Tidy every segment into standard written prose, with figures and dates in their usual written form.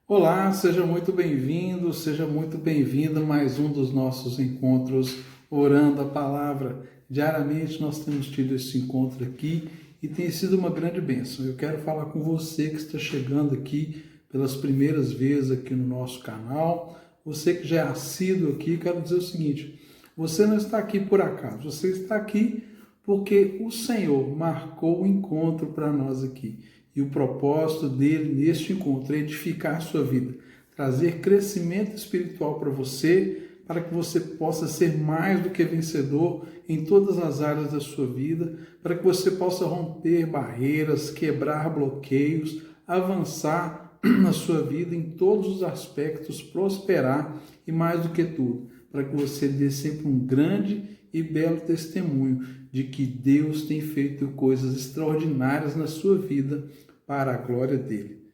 Olá, seja muito bem-vindo, seja muito bem-vinda a mais um dos nossos encontros Orando a Palavra. Diariamente nós temos tido esse encontro aqui e tem sido uma grande bênção. Eu quero falar com você que está chegando aqui pelas primeiras vezes aqui no nosso canal, você que já é assíduo aqui, quero dizer o seguinte: você não está aqui por acaso, você está aqui porque o Senhor marcou o encontro para nós aqui. E o propósito dele neste encontro é edificar a sua vida, trazer crescimento espiritual para você, para que você possa ser mais do que vencedor em todas as áreas da sua vida, para que você possa romper barreiras, quebrar bloqueios, avançar na sua vida em todos os aspectos, prosperar e mais do que tudo, para que você dê sempre um grande e belo testemunho de que Deus tem feito coisas extraordinárias na sua vida para a glória dele.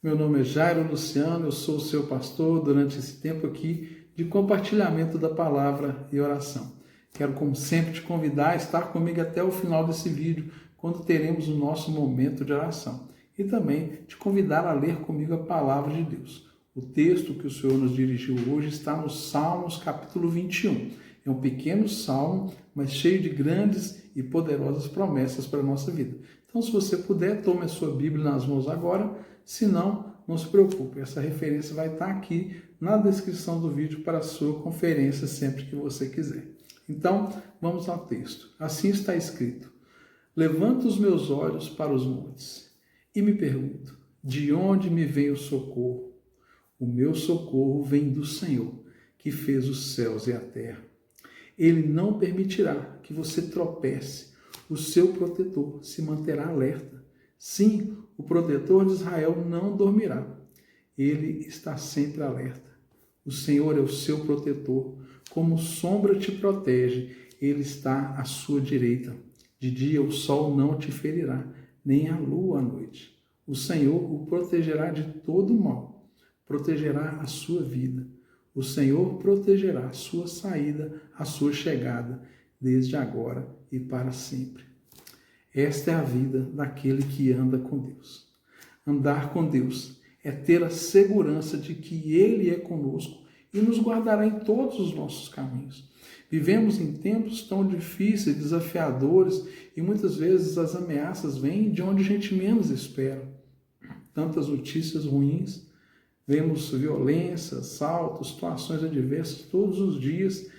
Meu nome é Jairo Luciano, eu sou o seu pastor durante esse tempo aqui de compartilhamento da palavra e oração. Quero, como sempre, te convidar a estar comigo até o final desse vídeo, quando teremos o nosso momento de oração. E também te convidar a ler comigo a palavra de Deus. O texto que o Senhor nos dirigiu hoje está no Salmos capítulo 21. É um pequeno salmo, mas cheio de grandes e poderosas promessas para a nossa vida. Então, se você puder, tome a sua Bíblia nas mãos agora. Se não se preocupe. Essa referência vai estar aqui na descrição do vídeo para a sua conferência sempre que você quiser. Então, vamos ao texto. Assim está escrito: levanto os meus olhos para os montes e me pergunto, de onde me vem o socorro? O meu socorro vem do Senhor, que fez os céus e a terra. Ele não permitirá que você tropece. O seu protetor se manterá alerta. Sim, o protetor de Israel não dormirá. Ele está sempre alerta. O Senhor é o seu protetor. Como sombra te protege, ele está à sua direita. De dia o sol não te ferirá, nem a lua à noite. O Senhor o protegerá de todo mal. Protegerá a sua vida. O Senhor protegerá a sua saída, a sua chegada, desde agora e para sempre. Esta é a vida daquele que anda com Deus. Andar com Deus é ter a segurança de que Ele é conosco e nos guardará em todos os nossos caminhos. Vivemos em tempos tão difíceis, desafiadores, e muitas vezes as ameaças vêm de onde a gente menos espera. Tantas notícias ruins, vemos violência, assaltos, situações adversas todos os dias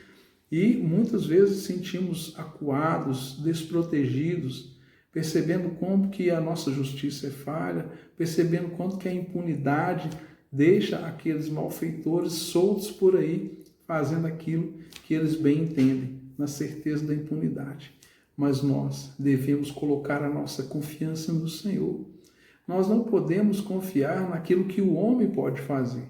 e muitas vezes sentimos acuados, desprotegidos, percebendo como que a nossa justiça é falha, percebendo quanto que a impunidade deixa aqueles malfeitores soltos por aí, fazendo aquilo que eles bem entendem, na certeza da impunidade. Mas nós devemos colocar a nossa confiança no Senhor. Nós não podemos confiar naquilo que o homem pode fazer.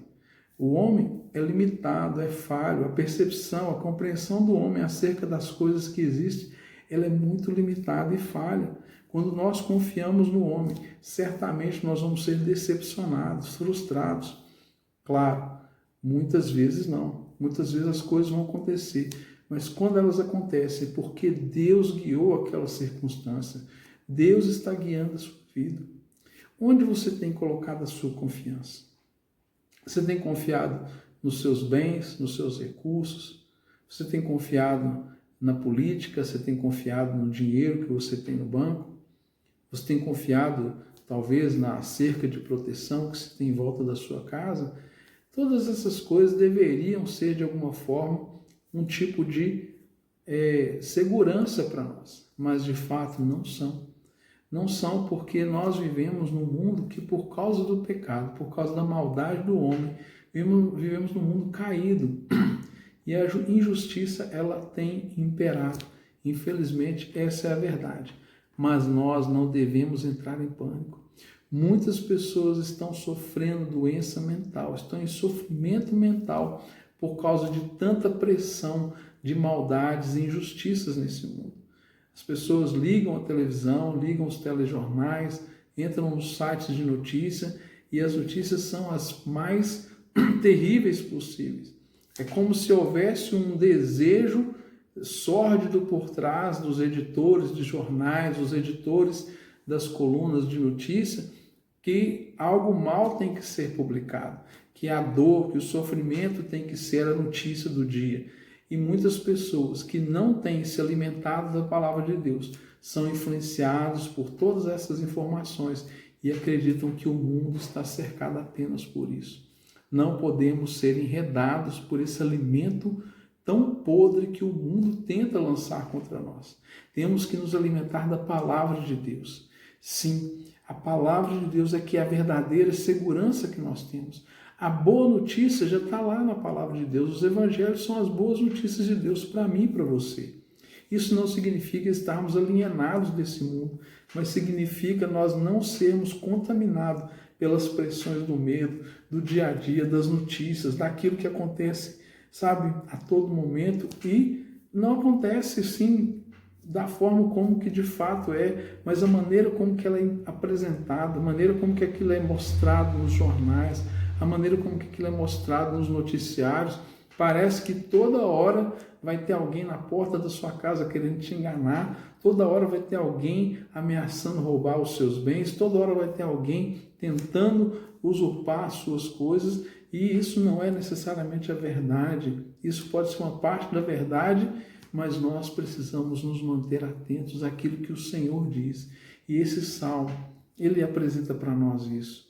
O homem é limitado, é falho, a percepção, a compreensão do homem acerca das coisas que existem, ela é muito limitada e falha. Quando nós confiamos no homem, certamente nós vamos ser decepcionados, frustrados. Claro, muitas vezes não. Muitas vezes as coisas vão acontecer, mas quando elas acontecem, porque Deus guiou aquela circunstância, Deus está guiando a sua vida. Onde você tem colocado a sua confiança? Você tem confiado nos seus bens, nos seus recursos? Você tem confiado na política? Você tem confiado no dinheiro que você tem no banco? Você tem confiado, talvez, na cerca de proteção que você tem em volta da sua casa? Todas essas coisas deveriam ser, de alguma forma, um tipo de segurança para nós, mas, de fato, não são. Não são, porque nós vivemos num mundo que, por causa do pecado, por causa da maldade do homem, vivemos num mundo caído. E a injustiça, ela tem imperado. Infelizmente, essa é a verdade. Mas nós não devemos entrar em pânico. Muitas pessoas estão sofrendo doença mental, estão em sofrimento mental por causa de tanta pressão de maldades e injustiças nesse mundo. As pessoas ligam a televisão, ligam os telejornais, entram nos sites de notícia e as notícias são as mais terríveis possíveis. É como se houvesse um desejo sórdido por trás dos editores de jornais, dos editores das colunas de notícia, que algo mal tem que ser publicado, que a dor, que o sofrimento tem que ser a notícia do dia. E muitas pessoas que não têm se alimentado da palavra de Deus são influenciados por todas essas informações e acreditam que o mundo está cercado apenas por isso. Não podemos ser enredados por esse alimento tão podre que o mundo tenta lançar contra nós. Temos que nos alimentar da palavra de Deus. Sim, a palavra de Deus é que é a verdadeira segurança que nós temos. A boa notícia já está lá na palavra de Deus. Os evangelhos são as boas notícias de Deus para mim e para você. Isso não significa estarmos alienados desse mundo, mas significa nós não sermos contaminados pelas pressões do medo, do dia a dia, das notícias, daquilo que acontece, sabe, a todo momento, e não acontece, sim, da forma como que de fato é, mas a maneira como que ela é apresentada, a maneira como que aquilo é mostrado nos jornais, a maneira como que aquilo é mostrado nos noticiários, parece que toda hora vai ter alguém na porta da sua casa querendo te enganar, toda hora vai ter alguém ameaçando roubar os seus bens, toda hora vai ter alguém tentando usurpar as suas coisas, e isso não é necessariamente a verdade. Isso pode ser uma parte da verdade, mas nós precisamos nos manter atentos àquilo que o Senhor diz. E esse salmo, ele apresenta para nós isso.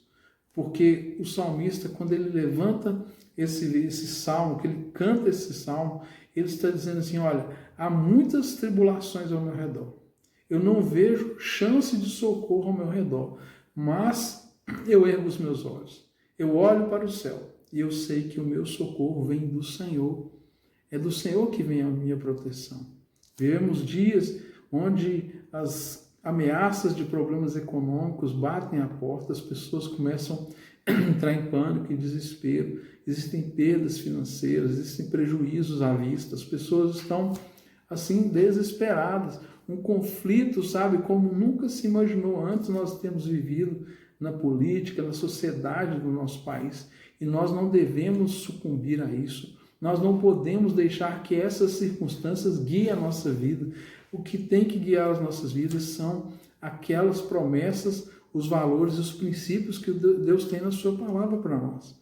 Porque o salmista, quando ele levanta esse salmo, que ele canta esse salmo, ele está dizendo assim, olha, há muitas tribulações ao meu redor. Eu não vejo chance de socorro ao meu redor, mas eu ergo os meus olhos. Eu olho para o céu e eu sei que o meu socorro vem do Senhor. É do Senhor que vem a minha proteção. Vivemos dias onde as ameaças de problemas econômicos batem à porta, as pessoas começam a entrar em pânico e desespero, existem perdas financeiras, existem prejuízos à vista, as pessoas estão assim desesperadas, um conflito, sabe, como nunca se imaginou antes nós temos vivido na política, na sociedade do nosso país, e nós não devemos sucumbir a isso. Nós não podemos deixar que essas circunstâncias guiem a nossa vida. O que tem que guiar as nossas vidas são aquelas promessas, os valores, os princípios que Deus tem na sua palavra para nós.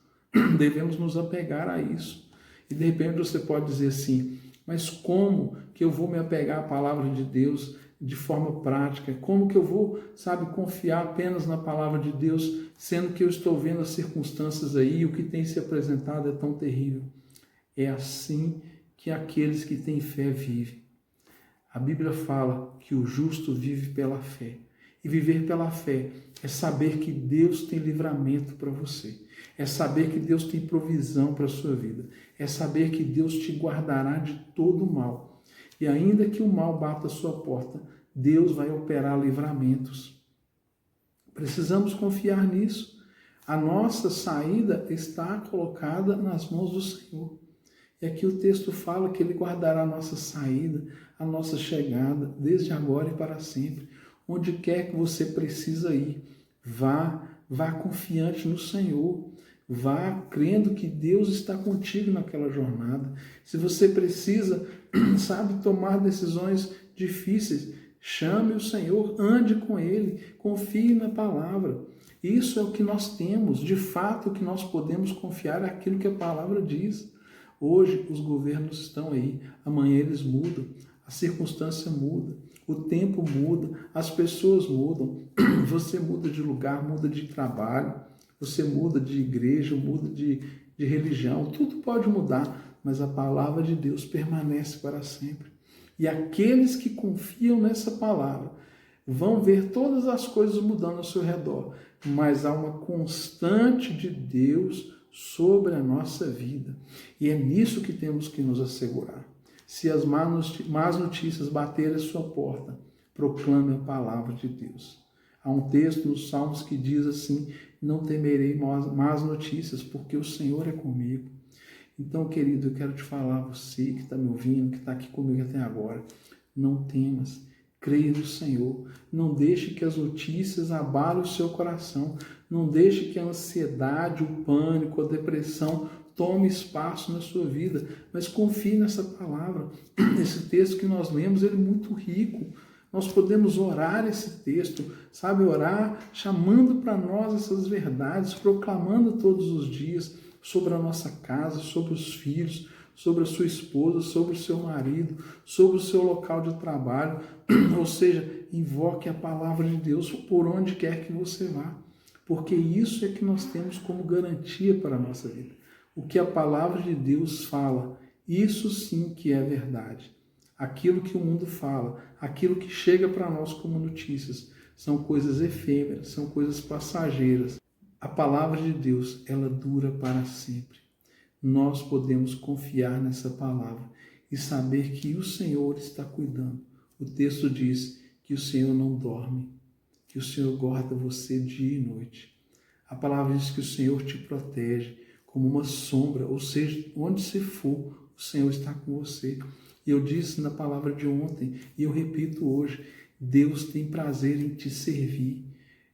Devemos nos apegar a isso. E de repente você pode dizer assim, mas como que eu vou me apegar à palavra de Deus de forma prática? Como que eu vou, sabe, confiar apenas na palavra de Deus, sendo que eu estou vendo as circunstâncias aí e o que tem se apresentado é tão terrível? É assim que aqueles que têm fé vivem. A Bíblia fala que o justo vive pela fé. E viver pela fé é saber que Deus tem livramento para você. É saber que Deus tem provisão para a sua vida. É saber que Deus te guardará de todo o mal. E ainda que o mal bata a sua porta, Deus vai operar livramentos. Precisamos confiar nisso. A nossa saída está colocada nas mãos do Senhor. E aqui o texto fala que Ele guardará a nossa saída, a nossa chegada, desde agora e para sempre. Onde quer que você precisa ir, vá confiante no Senhor. Vá crendo que Deus está contigo naquela jornada. Se você precisa, sabe, tomar decisões difíceis, chame o Senhor, ande com Ele, confie na palavra. Isso é o que nós temos, de fato, o que nós podemos confiar é aquilo que a palavra diz. Hoje os governos estão aí, amanhã eles mudam, a circunstância muda, o tempo muda, as pessoas mudam, você muda de lugar, muda de trabalho, você muda de igreja, muda de religião, tudo pode mudar, mas a palavra de Deus permanece para sempre. E aqueles que confiam nessa palavra vão ver todas as coisas mudando ao seu redor, mas há uma constante de Deus sobre a nossa vida. E é nisso que temos que nos assegurar. Se as más notícias baterem a sua porta, proclame a palavra de Deus. Há um texto nos Salmos que diz assim, não temerei más notícias, porque o Senhor é comigo. Então, querido, eu quero te falar, você que está me ouvindo, que está aqui comigo até agora, não temas, creia no Senhor, não deixe que as notícias abalem o seu coração, não deixe que a ansiedade, o pânico, a depressão tome espaço na sua vida, mas confie nessa palavra. Esse texto que nós lemos, ele é muito rico, Nós podemos orar esse texto, sabe, orar chamando para nós essas verdades, proclamando todos os dias sobre a nossa casa, sobre os filhos, sobre a sua esposa, sobre o seu marido, sobre o seu local de trabalho, ou seja, invoque a palavra de Deus por onde quer que você vá, porque isso é que nós temos como garantia para a nossa vida. O que a palavra de Deus fala, isso sim que é verdade. Aquilo que o mundo fala, aquilo que chega para nós como notícias, são coisas efêmeras, são coisas passageiras. A palavra de Deus, ela dura para sempre. Nós podemos confiar nessa palavra e saber que o Senhor está cuidando. O texto diz que o Senhor não dorme, que o Senhor guarda você dia e noite. A palavra diz que o Senhor te protege como uma sombra, ou seja, onde você for, o Senhor está com você. E eu disse na palavra de ontem, e eu repito hoje, Deus tem prazer em te servir.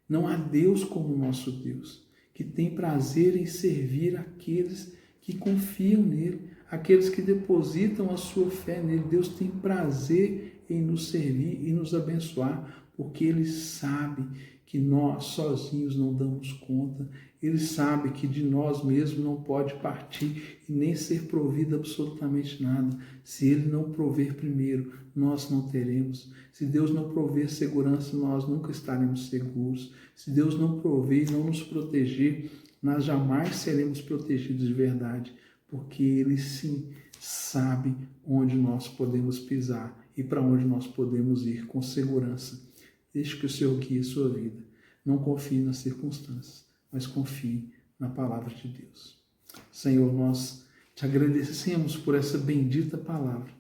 Não há Deus como o nosso Deus, que tem prazer em servir aqueles que confiam nele, aqueles que depositam a sua fé nele. Deus tem prazer em nos servir e nos abençoar, porque Ele sabe que nós sozinhos não damos conta. Ele sabe que de nós mesmos não pode partir e nem ser provido absolutamente nada. Se Ele não prover primeiro, nós não teremos. Se Deus não prover segurança, nós nunca estaremos seguros. Se Deus não prover e não nos proteger, nós jamais seremos protegidos de verdade, porque Ele sim sabe onde nós podemos pisar e para onde nós podemos ir com segurança. Deixe que o Senhor guie a sua vida. Não confie nas circunstâncias, mas confie na palavra de Deus. Senhor, nós te agradecemos por essa bendita palavra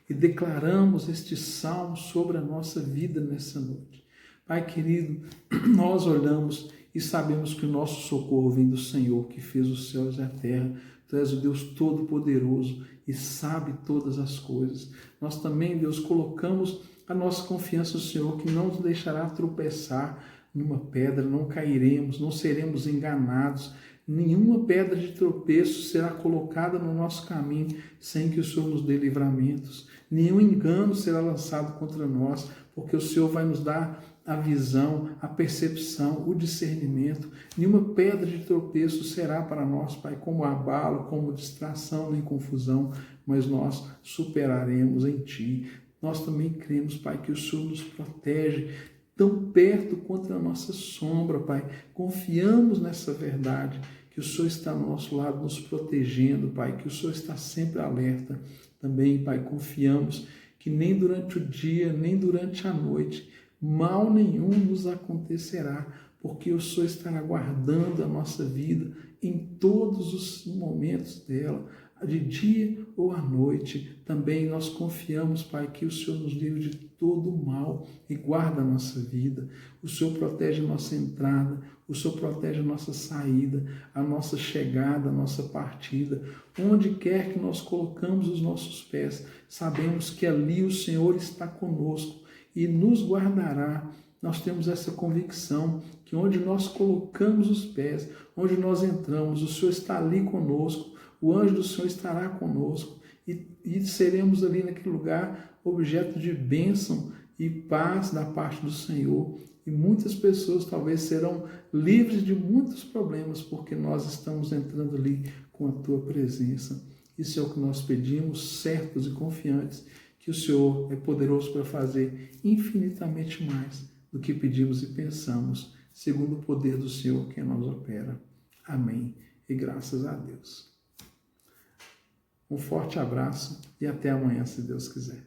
e declaramos este salmo sobre a nossa vida nessa noite. Pai querido, nós olhamos e sabemos que o nosso socorro vem do Senhor, que fez os céus e a terra. Tu és o Deus Todo-Poderoso e sabe todas as coisas. Nós também, Deus, colocamos a nossa confiança no Senhor, que não nos deixará tropeçar numa pedra, não cairemos, não seremos enganados. Nenhuma pedra de tropeço será colocada no nosso caminho sem que o Senhor nos dê livramentos. Nenhum engano será lançado contra nós, porque o Senhor vai nos dar a visão, a percepção, o discernimento. Nenhuma pedra de tropeço será para nós, Pai, como abalo, como distração, nem confusão, mas nós superaremos em Ti. Nós também cremos, Pai, que o Senhor nos protege tão perto quanto a nossa sombra, Pai. Confiamos nessa verdade, que o Senhor está ao nosso lado nos protegendo, Pai, que o Senhor está sempre alerta. Também, Pai, confiamos que nem durante o dia, nem durante a noite, mal nenhum nos acontecerá, porque o Senhor estará guardando a nossa vida em todos os momentos dela, de dia ou à noite. Também nós confiamos, Pai, que o Senhor nos livre de todo o mal e guarda a nossa vida. O Senhor protege a nossa entrada, o Senhor protege a nossa saída, a nossa chegada, a nossa partida. Onde quer que nós colocamos os nossos pés, sabemos que ali o Senhor está conosco e nos guardará. Nós temos essa convicção que onde nós colocamos os pés, onde nós entramos, o Senhor está ali conosco, o anjo do Senhor estará conosco e seremos ali naquele lugar objeto de bênção e paz da parte do Senhor. E muitas pessoas talvez serão livres de muitos problemas porque nós estamos entrando ali com a Tua presença. Isso é o que nós pedimos, certos e confiantes, que o Senhor é poderoso para fazer infinitamente mais do que pedimos e pensamos, segundo o poder do Senhor que em nós opera. Amém. E graças a Deus. Um forte abraço e até amanhã, se Deus quiser.